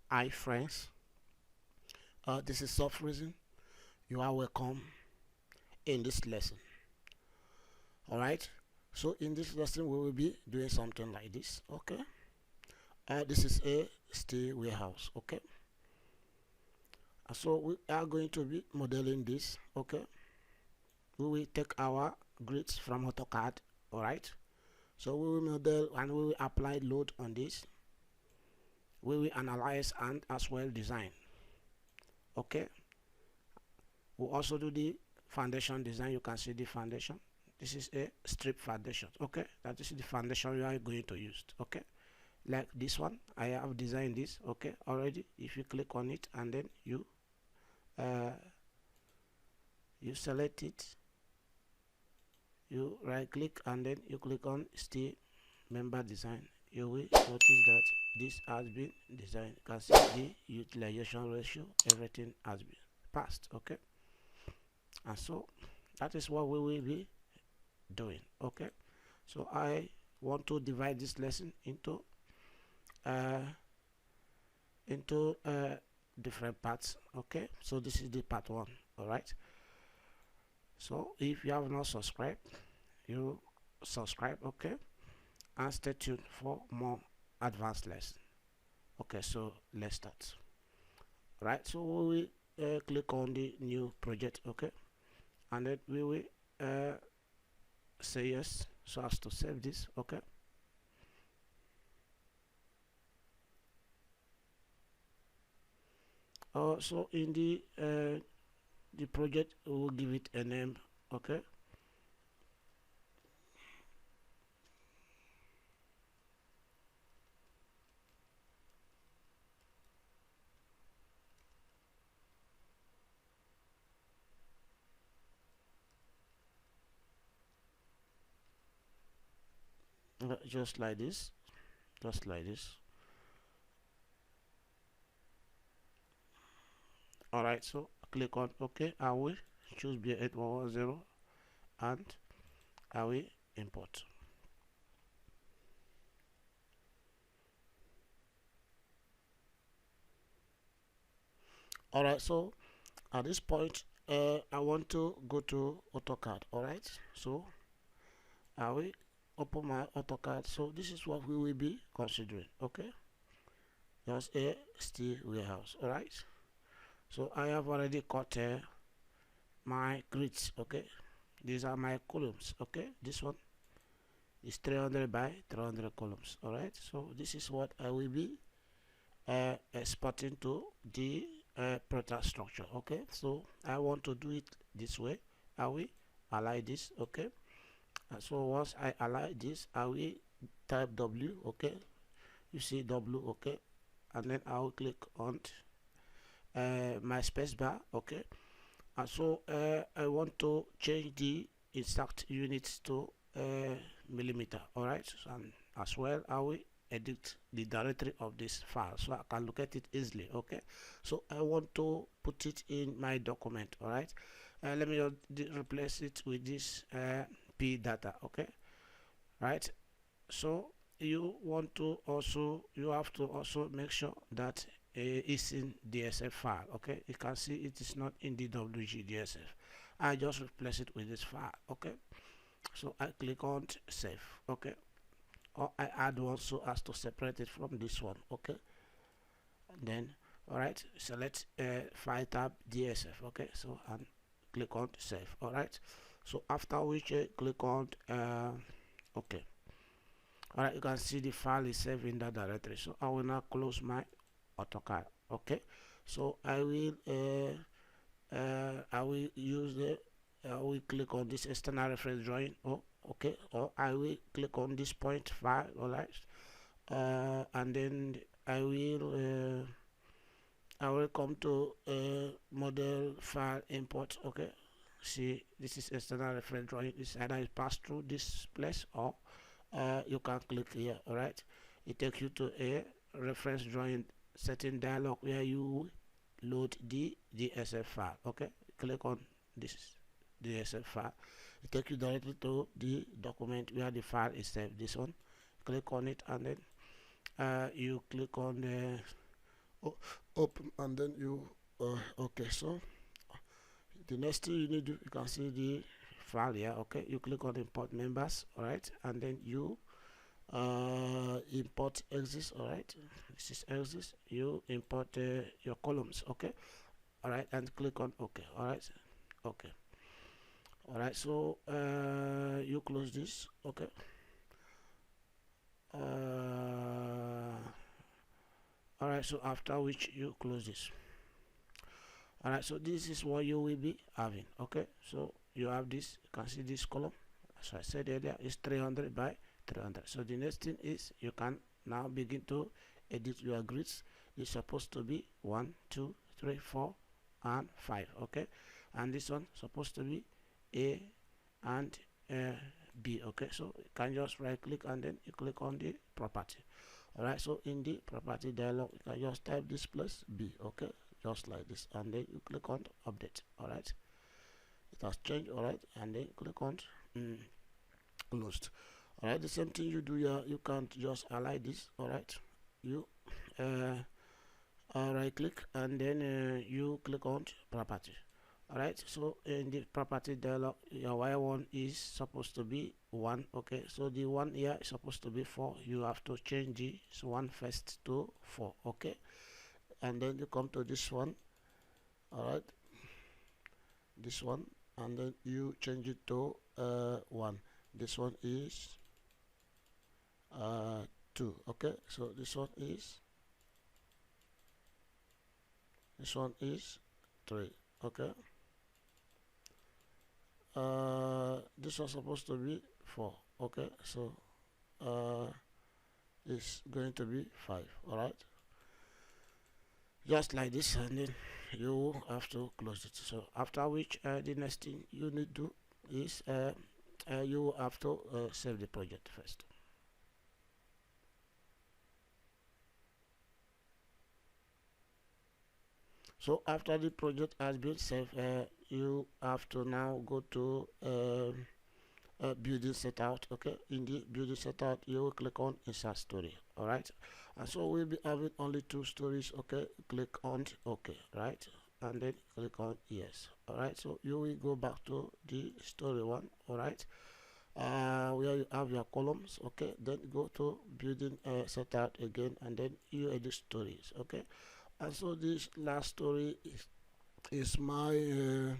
Hi friends, this is Soft Reason. You are welcome in this lesson. Alright, so in this lesson we will be doing something like this. Okay, this is a stay warehouse. Okay, so we are going to be modeling this. Okay, we will take our grids from AutoCAD. Alright, so we will model and we will apply load on this. We will analyze and as well design. Okay, we'll also do the foundation design. You can see the foundation. This is a strip foundation. Okay, that is the foundation we are going to use. Okay, like this one, I have designed this. Okay, already. If you click on it and then you select it, you right click and then you click on stay member design, you will notice that this has been designed. You can see the utilization ratio, everything has been passed. Okay, and so that is what we will be doing. Okay, so I want to divide this lesson into different parts. Okay, so this is the part one. All right, so if you have not subscribed, you subscribe. Okay, and stay tuned for more advanced lesson. Okay, so let's start. Right, so we will click on the new project. Okay, and then we will say yes so as to save this. Okay, so in the project we will give it a name. Okay, just like this, just like this. All right, so click on OK. I will choose B8110 and I will import. All right, so at this point I want to go to AutoCAD. All right, so I will open my AutoCAD. So this is what we will be considering. Okay, just a steel warehouse. All right, so I have already cut my grids. Okay, these are my columns. Okay, this one is 300 by 300 columns. All right, so this is what I will be exporting to the Protastructure. Okay, so I want to do it this way. I will align this. Okay, and so once I align this, I will type W. Okay, you see W. Okay, and then I will click on my space bar. Okay, and so I want to change the exact units to millimeter. All right, and as well I will edit the directory of this file so I can locate it easily. Okay, so I want to put it in my document. All right, let me replace it with this p data. Okay, right, so you have to also make sure that it's in DSF file. Okay, you can see it is not in the WGDSF. I just replace it with this file. Okay, so I click on save. Okay, or I add one so as to separate it from this one. Okay, and then all right, select file tab DSF. Okay, so and click on save. All right, so after which click on okay. Alright, you can see the file is saved in that directory. So I will now close my AutoCAD. Okay, so I will use the I will click on this external reference drawing. Oh, okay, or I will click on this point file. Alright, and then I will come to model file import. Okay, see this is external reference drawing. This either is passed through this place or you can click here. All right, it takes you to a reference drawing setting dialog where you load the DSF file. Okay, click on this DSF file. It takes you directly to the document where the file is saved. This one, click on it and then you click on the open, and then you okay. So the next thing you need to do, you can see the file here. Okay, you click on import members, all right, and then you import axis. All right, this is axis. You import your columns. Okay, all right, and click on OK. All right, okay. All right, so you close this. Okay. All right, so after which you close this. All right, so this is what you will be having. Okay, so you have this. You can see this column, as I said earlier, is 300 by 300. So the next thing is you can now begin to edit your grids. It's supposed to be 1, 2, 3, 4 and 5. Okay, and this one supposed to be A and B. Okay, so you can just right click and then you click on the property. All right, so in the property dialog you can just type this plus B. Okay, just like this, and then you click on update. All right, it has changed. All right, and then click on closed. All right, the same thing you do here. You can't just align this. All right, you right click and then you click on property. All right, so in the property dialog your y1 is supposed to be 1. Okay, so the 1 here is supposed to be 4. You have to change this 1 first to 4. Okay, and then you come to this one. All right, this one, and then you change it to 1. This one is 2. Okay, so this one is 3. Okay, this was supposed to be 4. Okay, so it's going to be 5. All right, just like this, and then you have to close it. So after which the next thing you need to do is you have to save the project first. So after the project has been saved, you have to now go to building setout. Okay, in the building setout you will click on insert story. All right, and so we'll be having only 2 stories. Okay, click on OK, right, and then click on yes. All right, so you will go back to the story one. All right, where you have your columns. Okay, then go to building setout again, and then you edit stories. Okay, and so this last story is my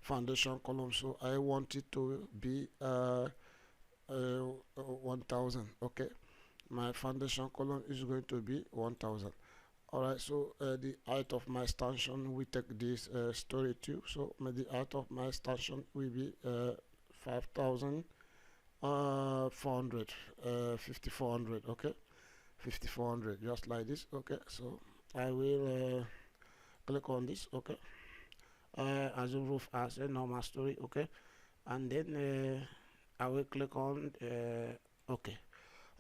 foundation column, so I want it to be 1000. Okay, my foundation column is going to be 1000. All right, so the height of my stanchion, we take this story too, so the height of my stanchion will be 5400, 5400. Okay, 5400, just like this. Okay, so I will click on this. Okay, as a roof as a normal story. Okay, and then I will click on OK.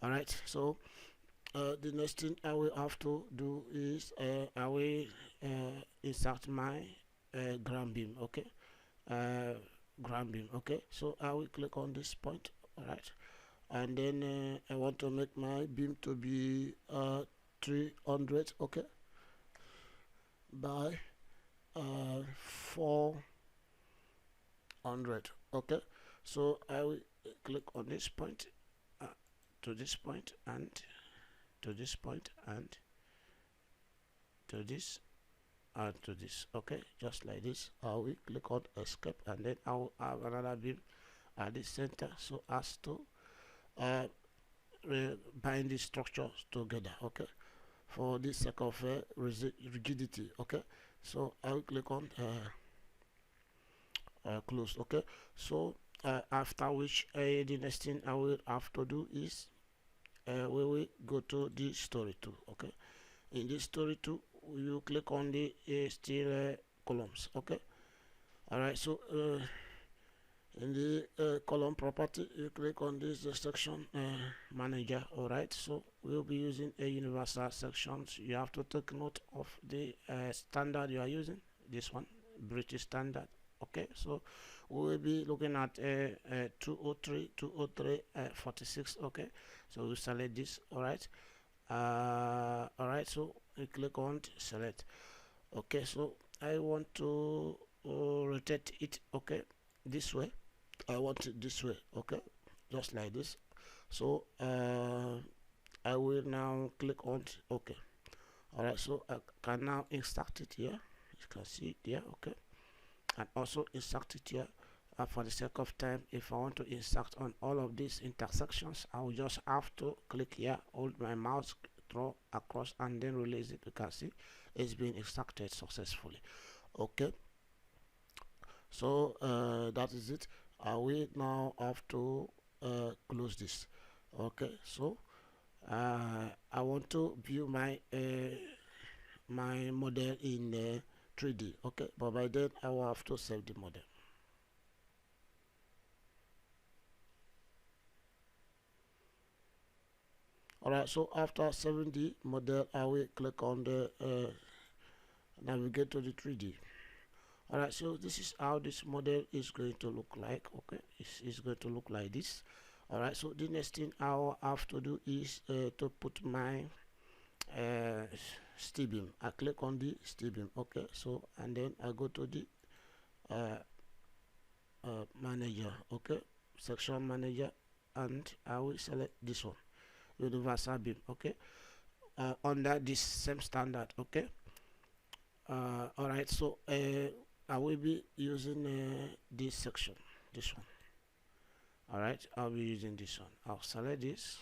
All right, so the next thing I will have to do is I will insert my ground beam. Okay, ground beam. Okay, so I will click on this point. All right, and then I want to make my beam to be 300. Okay, by 400. Okay, so I will click on this point, to this point, and to this point, and to this, and to this. Okay, just like this. I will click on escape, and then I will have another beam at the center so as to bind the structures together. Okay, for the sake of rigidity. Okay, so I will click on close. Okay, so after which the next thing I will have to do is we will go to the story 2. Okay, in this story 2 you click on the steel columns. Okay, all right, so in the column property you click on this section manager. All right, so we'll be using a universal sections. You have to take note of the standard you are using, this one, British standard. Okay, so we will be looking at 203 46. Okay, so we select this. All right, all right, so we click on select. Okay, so I want to rotate it, okay, this way. I want it this way, okay, just like this. So I will now click on okay. All right, so I can now insert it here. You can see it here, okay, and also insert it here. For the sake of time, if I want to insert on all of these intersections, I will just have to click here, hold my mouse, draw across, and then release it. You can see it's been extracted successfully. Okay, so that is it. I will now have to close this. Okay, so I want to view my my model in 3D. Okay, but by then I will have to save the model. Alright, so after saving the model, I will click on the navigate to the 3D. Alright, so this is how this model is going to look like. Okay, it's going to look like this. Alright, so the next thing I will have to do is to put my steel beam. I click on the steel beam. Okay, so and then I go to the manager. Okay, section manager, and I will select this one, universal beam. Okay, under this same standard. Okay, all right, so I will be using this section, this one. All right, I'll be using this one. I'll select this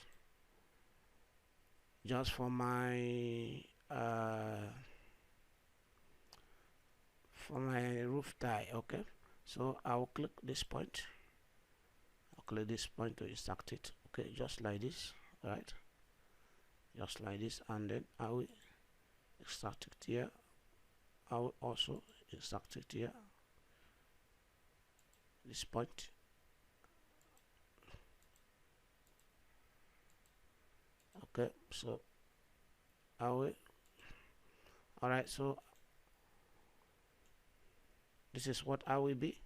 just for my roof tie. Okay, so I'll click this point. I'll click this point to extract it. Okay, just like this. All right, just like this, and then I will extract it here. I will also extract it here, this point. Okay, so I will. All right, so this is what I will be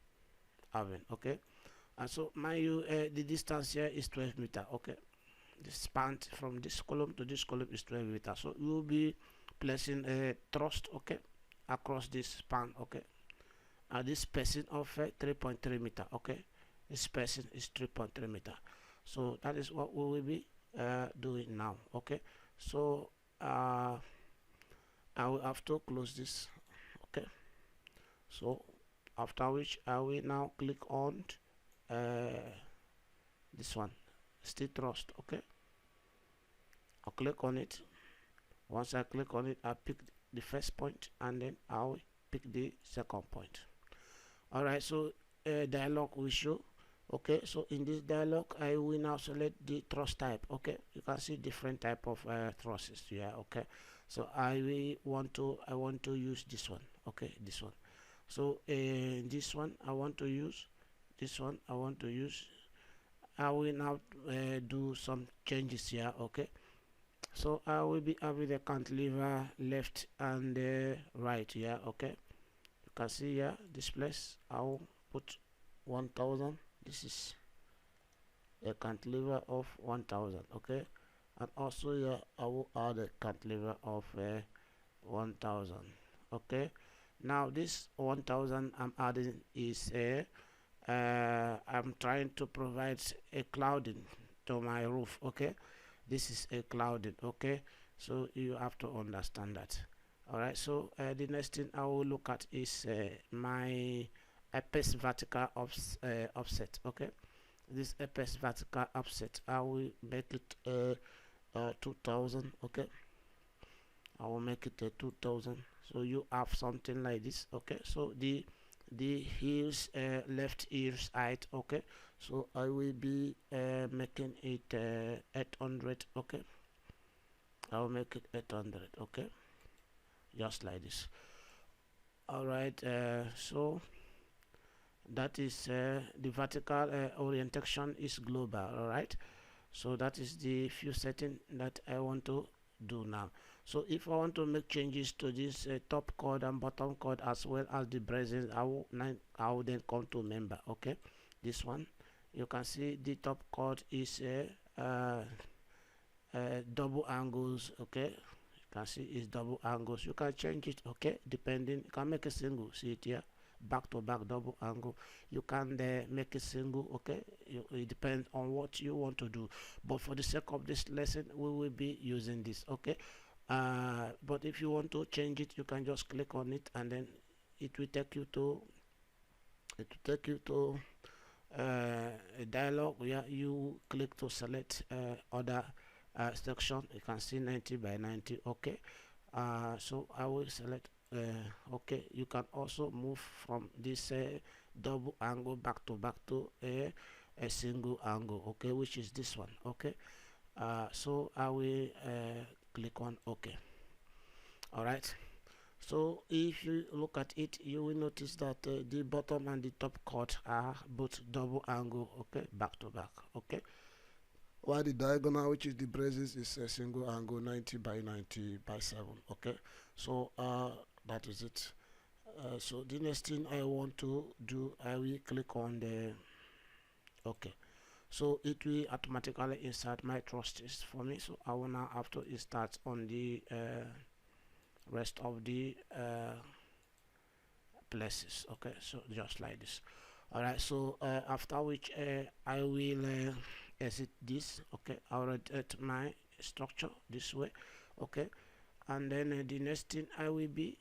having. Okay, and so the distance here is 12 meter. Okay, the span from this column to this column is 12 meter. So you will be placing a truss, okay, across this span. Okay, and this spacing of 3.3 meter. Okay, this spacing is 3.3 meter. So that is what we will be doing now. Okay, so I will have to close this. Okay, so after which I will now click on this one, steel truss. Okay, I'll click on it. Once I click on it, I pick the first point, and then I'll pick the second point. All right, so dialog will show. Okay, so in this dialog, I will now select the truss type. Okay, you can see different type of trusses here. Okay, so I want to use this one. Okay, this one. So this one I want to use. This one I want to use. I will now do some changes here. Okay, so I will be having the cantilever left and right here. Okay, you can see here this place. I will put 1000. This is a cantilever of 1000. Okay, and also here I will add a cantilever of 1000. Okay, now this 1000 I'm adding is I'm trying to provide a clouding to my roof. Okay, this is a clouding. Okay, so you have to understand that. All right, so the next thing I will look at is my apex vertical offset. Okay, this apex vertical offset I will make it 2000. Okay, I will make it 2000. So you have something like this. Okay, so the heels left ears height. Okay, so I will be making it 800. Okay, I will make it 800. Okay, just like this. All right, so that is the vertical orientation is global. All right, so that is the few setting that I want to do now. So if I want to make changes to this top chord and bottom chord as well as the bracing, I will then come to member. Okay, this one you can see the top chord is double angles. Okay, you can see it's double angles. You can change it, okay, depending. You can make a single, see it here, back to back double angle. You can make a single, okay. It depends on what you want to do, but for the sake of this lesson we will be using this, okay. But if you want to change it, you can just click on it, and then it will take you to a dialog where you click to select other section. You can see 90 by 90, okay. So I will select okay. You can also move from this double angle back to a single angle, okay, which is this one, okay. So I will click on okay. All right. So if you look at it, you will notice that the bottom and the top chord are both double angle, okay, back to back, okay, while the diagonal, which is the braces, is a single angle 90 by 90 by 7, okay. So that is it. So the next thing I want to do, I will click on the okay. So it will automatically insert my trusses for me, so I will now have to start on the rest of the places, okay. So just like this. All right, so after which I will exit this, okay. I'll rotate my structure this way, okay. And then the next thing I will be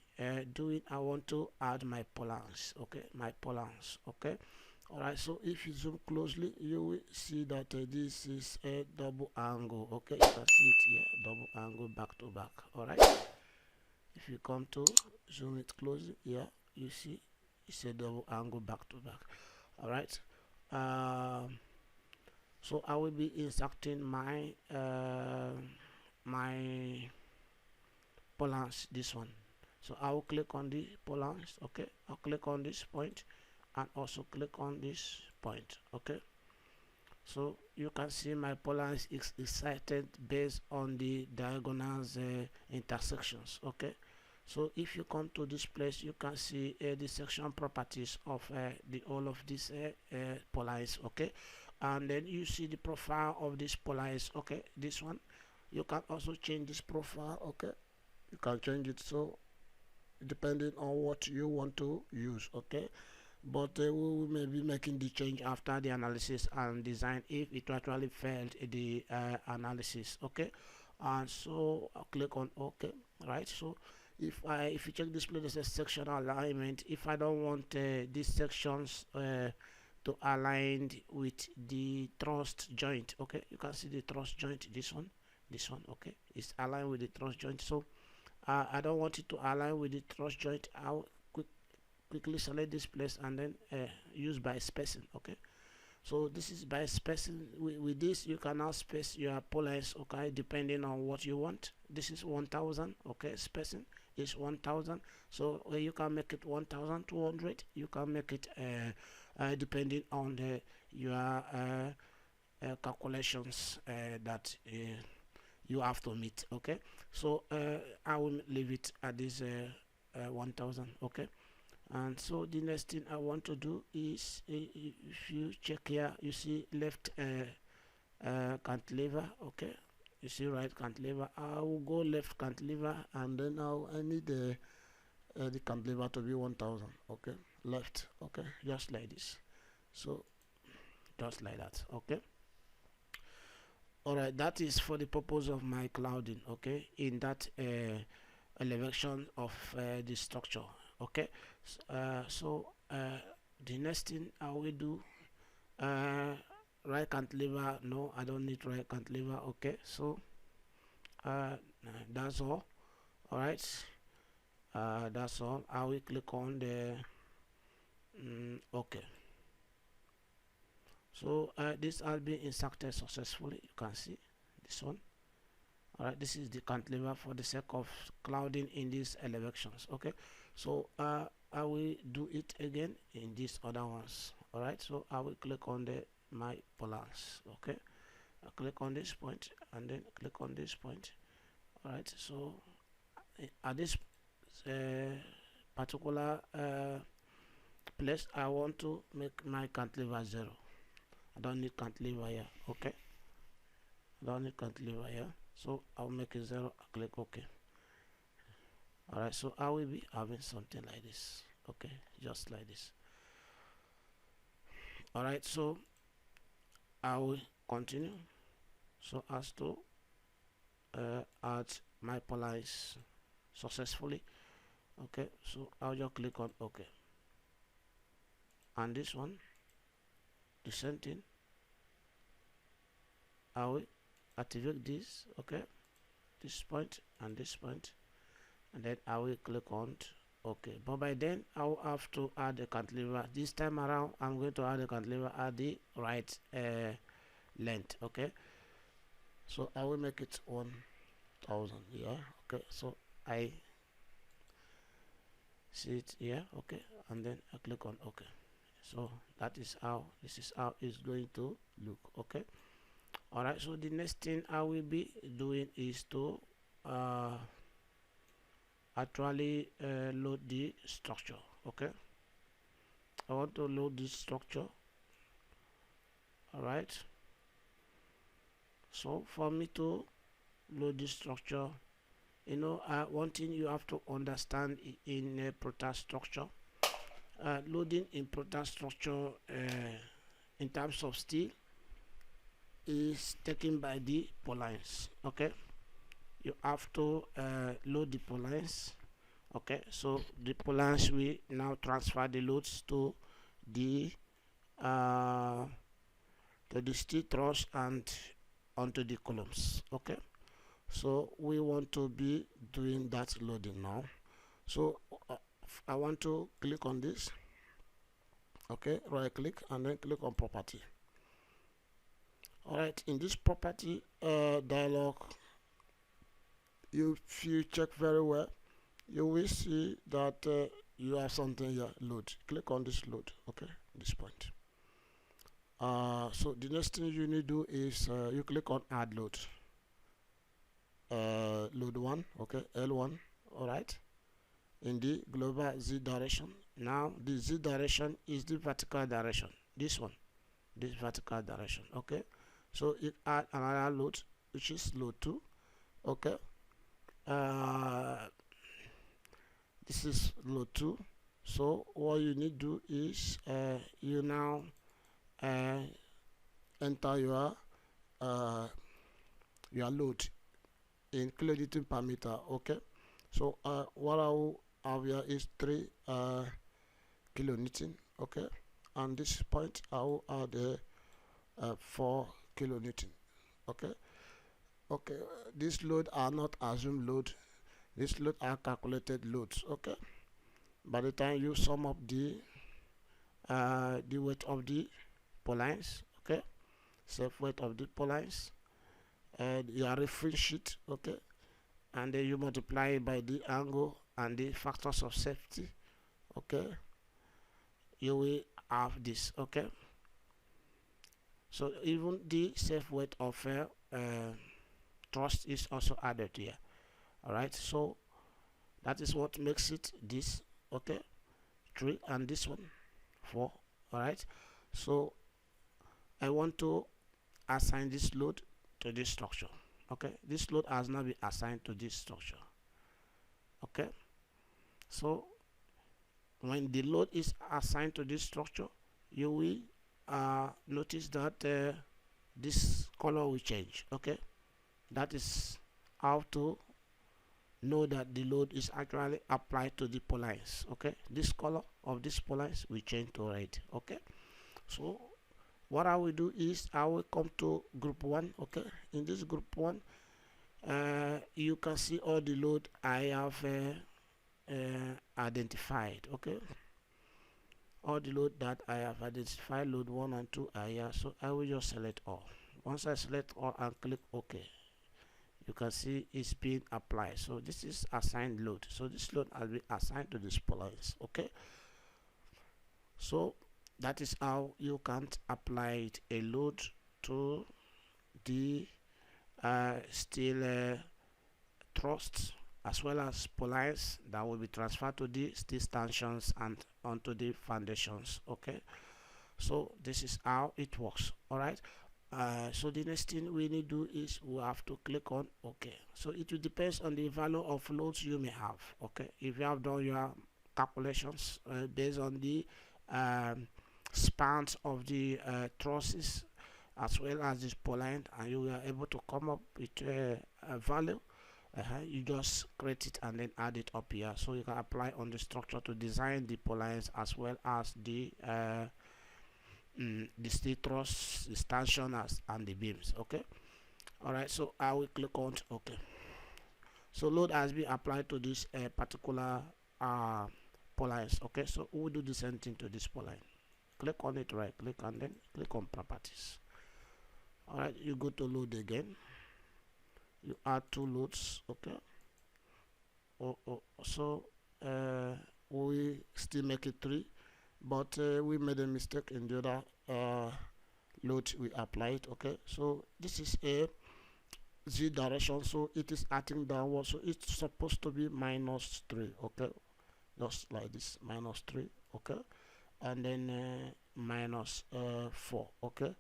doing, I want to add my purlins, okay, my purlins, okay. All right, so if you zoom closely, you will see that this is a double angle, okay. You can see it here, double angle back to back. All right, if you come to zoom it closely here, you see it's a double angle back to back. All right, so I will be inserting my my purlins, this one. So I will click on the purlins, okay. I'll click on this point and also click on this point, okay. So you can see my purlins is inserted based on the diagonals intersections, okay. So if you come to this place, you can see the section properties of the all of these purlins, okay. And then you see the profile of this purlins, okay, this one. You can also change this profile, okay. You can change it, so depending on what you want to use, okay. But we will maybe making the change after the analysis and design if it actually failed the analysis, okay. And so I'll click on okay, right. So if you check this place, there's a section alignment. If I don't want these sections to align with the truss joint, okay, you can see the truss joint, this one, okay, it's aligned with the truss joint. So I don't want it to align with the truss joint. I'll quickly select this place and then use by spacing, okay. So this is by spacing. With this you can now space your purlins, okay, depending on what you want. This is 1000, okay, spacing is 1000. So you can make it 1200. You can make it depending on your calculations that you have to meet, okay. So I will leave it at this 1000, okay. And so the next thing I want to do is, if you check here, you see left cantilever, okay. You see right cantilever. I will go left cantilever, and then I need the cantilever to be 1000, okay, left, okay, just like this. So just like that, okay. All right, that is for the purpose of my clouding, okay, in that elevation of the structure, okay. So the next thing I will do, right cantilever, no, I don't need right cantilever, okay. So that's all. All right, that's all. I will click on the okay. So this has been inserted successfully. You can see this one. All right, this is the cantilever for the sake of clouding in these elevations, okay. So I will do it again in these other ones. All right, so I will click on my purlins, okay. I click on this point and then click on this point. All right, so at this particular place, I want to make my cantilever 0. I don't need cantilever here, okay. I don't need cantilever here, so I'll make it 0. I click OK. All right, so I will be having something like this. Okay, just like this. All right, so I will continue so as to add my purlins successfully. Okay, so I'll just click on OK, and this one the same thing. I will activate this, okay, this point and this point, and then I will click on OK. But by then I will have to add the cantilever. This time around I'm going to add the cantilever at the right length. Okay, so I will make it 1000. Yeah, okay, so I see it here. Okay, and then I click on OK. So that is how this is how it's going to look. Okay, all right, so the next thing I will be doing is to actually load the structure. Okay, I want to load this structure. All right, so for me to load this structure, you know, one thing you have to understand in Protastructure, loading in Protastructure in terms of steel is taken by the purlins. Okay, you have to load the purlins. Okay, so the purlins will now transfer the loads to the steel truss and onto the columns. Okay, so we want to be doing that loading now. So I want to click on this. Okay, right click and then click on property. All right, in this property dialog, if you check very well, you will see that you have something here, load. Click on this load. Okay, this point. So the next thing you need to do is you click on add load. Load 1, okay, L1. All right, in the global Z direction. Now the Z direction is the vertical direction, this one, this vertical direction. Okay, so you add another load, which is load 2. Okay, this is load 2. So what you need to do is you now enter your load in kilonewton per meter. Okay, so what I will have here is 3 kilonewton. Okay, and this point I will add 4 kilonewton. Okay, okay, this load are not assumed load, this load are calculated loads. Okay, by the time you sum up the weight of the purlins, okay, self weight of the purlins, and your reference sheet, okay, and then you multiply it by the angle and the factors of safety. Okay, you will have this. Okay, so even the self weight of truss is also added here. All right, so that is what makes it this. Okay, 3 and this one 4. All right, so I want to assign this load to this structure. Okay, this load has now been assigned to this structure. Okay, so when the load is assigned to this structure, you will notice that this color will change. Okay, that is how to know that the load is actually applied to the purlins. Okay, this color of this purlins will change to red. Okay, so what I will do is I will come to group 1. Okay, in this group 1 you can see all the load I have identified. Okay, all the load that I have identified, load 1 and 2 are here, so I will just select all. Once I select all and click OK, you can see it's being applied. So this is assigned load, so this load has been assigned to this purlins. Okay, so that is how you can apply a load to the steel truss as well as purlins that will be transferred to the steel stanchions and onto the foundations. Okay, so this is how it works. All right, So the next thing we need to do is we have to click on OK. So it will depends on the value of loads you may have. Okay, if you have done your calculations based on the um, spans of the trusses as well as this purlin, and you are able to come up with a value, you just create it and then add it up here, so you can apply on the structure to design the purlins as well as the steel truss, the stanchions and the beams. Okay, all right, so I will click on OK. So load has been applied to this particular purlins. Okay, so we will do the same thing to this purlin. Click on it, right click, and then click on properties. All right, you go to load again, you add two loads. Okay, so we still make it 3, but we made a mistake in the other load we applied. Okay, so this is a z direction, so it is acting downward, so it's supposed to be -3. Okay, just like this, -3. Okay, and then -4. Okay,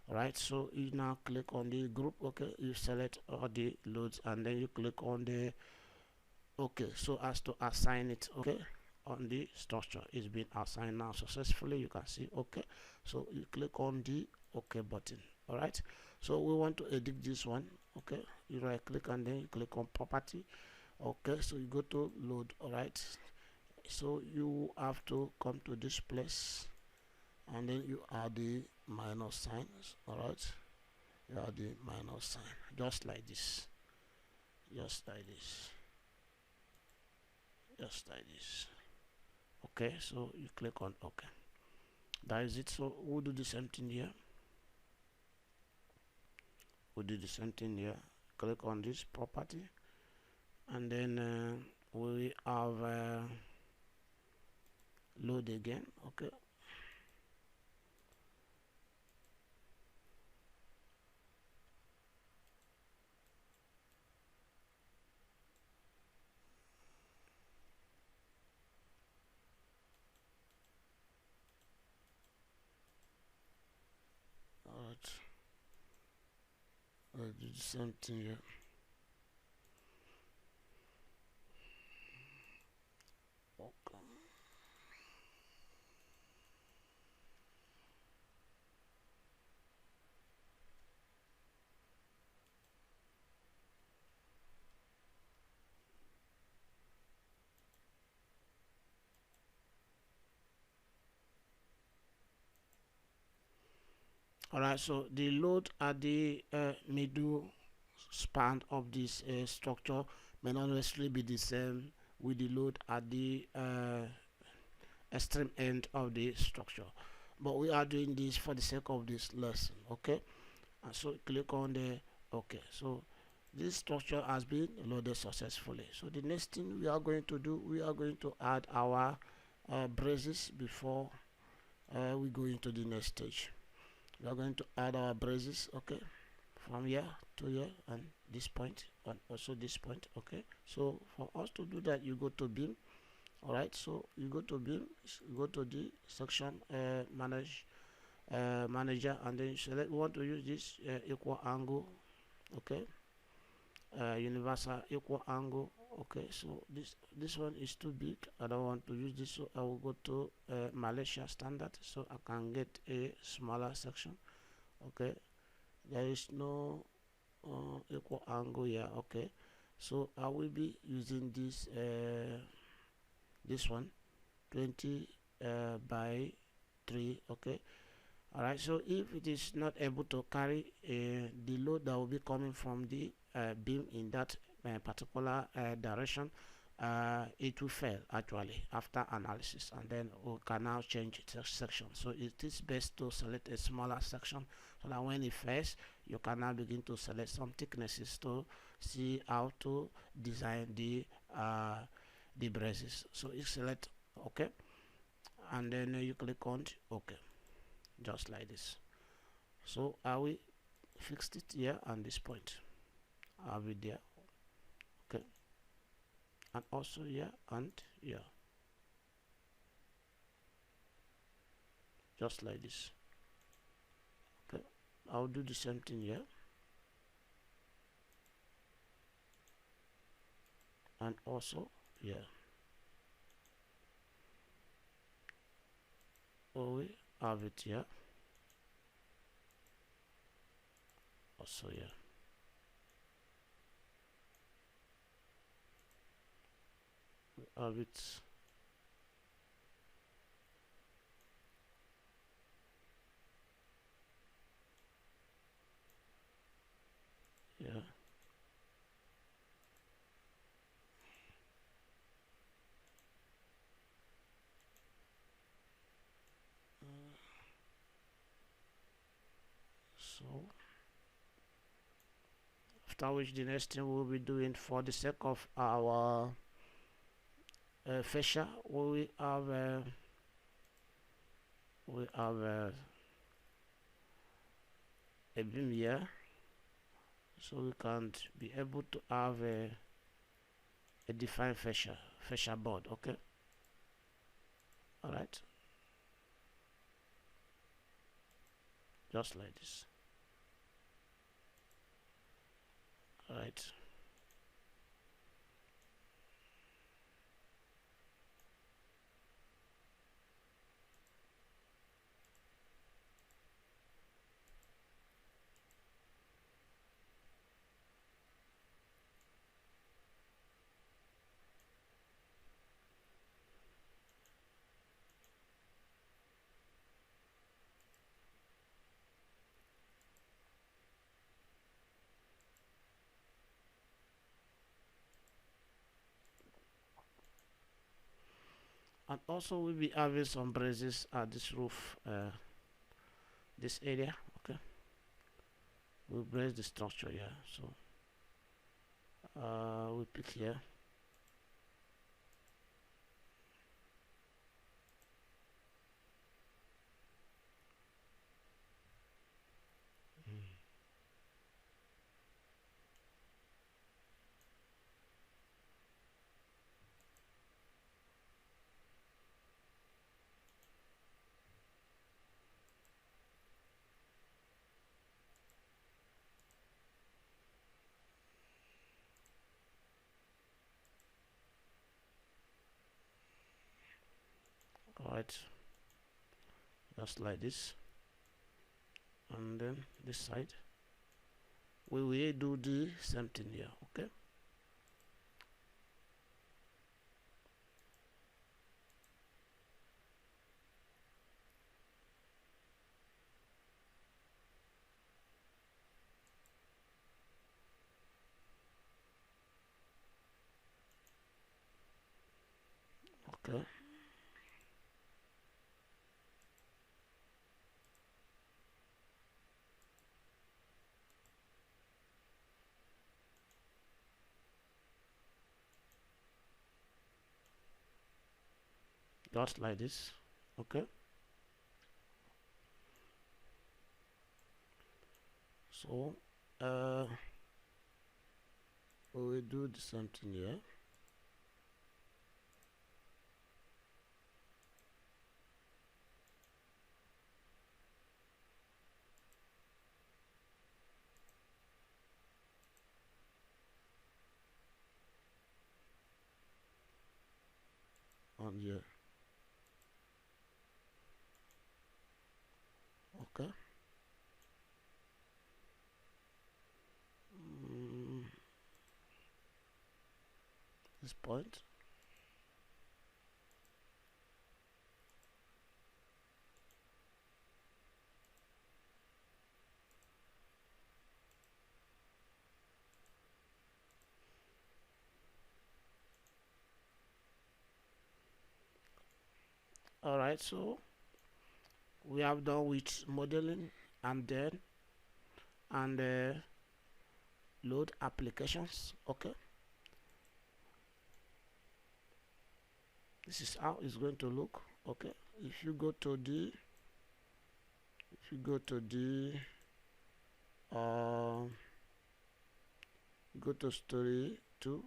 right, so you now click on the group. Okay, you select all the loads and then you click on the OK, so as to assign it. Okay, on the structure, it's been assigned now successfully, you can see. Okay, so you click on the OK button. All right, so we want to edit this one. Okay, you right click and then you click on property. Okay, so you go to load. All right, so you have to come to this place and then you add the minus signs. All right, you add the minus sign just like this, just like this, just like this. Okay, so you click on OK. That is it. So we'll do the same thing here. We'll do the same thing here. Click on this property, and then we have load again. Okay, all right, I'll do the same thing here. Okay. Alright, so the load at the middle span of this structure may not necessarily be the same with the load at the extreme end of the structure, but we are doing this for the sake of this lesson. Okay, and so click on the OK. So this structure has been loaded successfully. So the next thing we are going to do, we are going to add our braces before we go into the next stage. We are going to add our braces. Okay, from here to here and this point and also this point. Okay, so for us to do that, you go to beam. All right, so you go to beam, you go to the section manager, and then you select, we want to use this equal angle. Okay, universal equal angle. Okay, so this one is too big, I don't want to use this, so I will go to Malaysia standard, so I can get a smaller section. Okay, there is no equal angle here. Okay, so I will be using this one 20 by 3. Okay, all right, so if it is not able to carry the load that will be coming from the beam in that particular direction, it will fail actually after analysis, and then we can now change the section. So it is best to select a smaller section, so that when it fails, you can now begin to select some thicknesses to see how to design the braces. So you select OK, and then you click on OK, just like this. So I will fixed it here and this point, I have it there. Okay, and also here and here, just like this. Okay, I'll do the same thing here, and also here. So we have it here, also here. We have it here. So after which, the next thing we'll be doing, for the sake of our fascia, we have a beam here, so we can be able to have a defined fascia board. Okay, all right, just like this. All right, and also we'll be having some braces at this roof, this area. Okay, we'll brace the structure here. So we pick here. All right, just like this, and then this side we will do the same thing here. Okay, okay, just like this. Okay, so we will do the same thing here. On here. Okay, this point. All right, so we have done with modeling, and then load applications. Okay, this is how it's going to look. Okay, if you go to the go to story 2,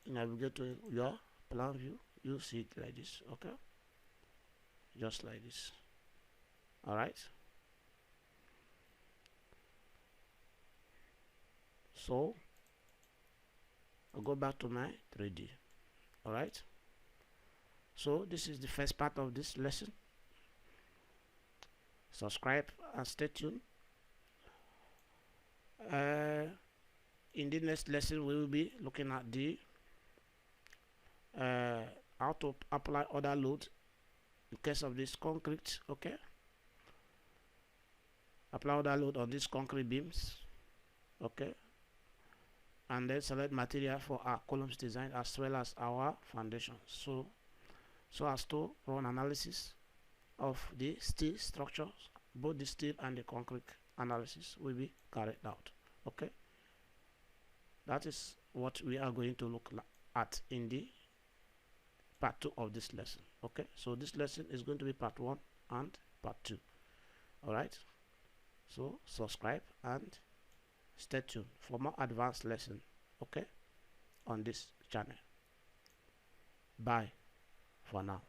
navigate to your plan view, you see it like this. Okay, just like this. All right, So I'll go back to my 3D. All right, so this is the first part of this lesson. Subscribe and stay tuned. In the next lesson we will be looking at the how to apply other loads in case of this concrete. Okay, apply other load on these concrete beams. Okay, and then select material for our columns design as well as our foundation, so as to run analysis of the steel structures. Both the steel and the concrete analysis will be carried out. Okay, that is what we are going to look at in the part 2 of this lesson. Okay, so this lesson is going to be part 1 and part 2. All right, so subscribe and stay tuned for more advanced lesson, okay, on this channel. Bye for now.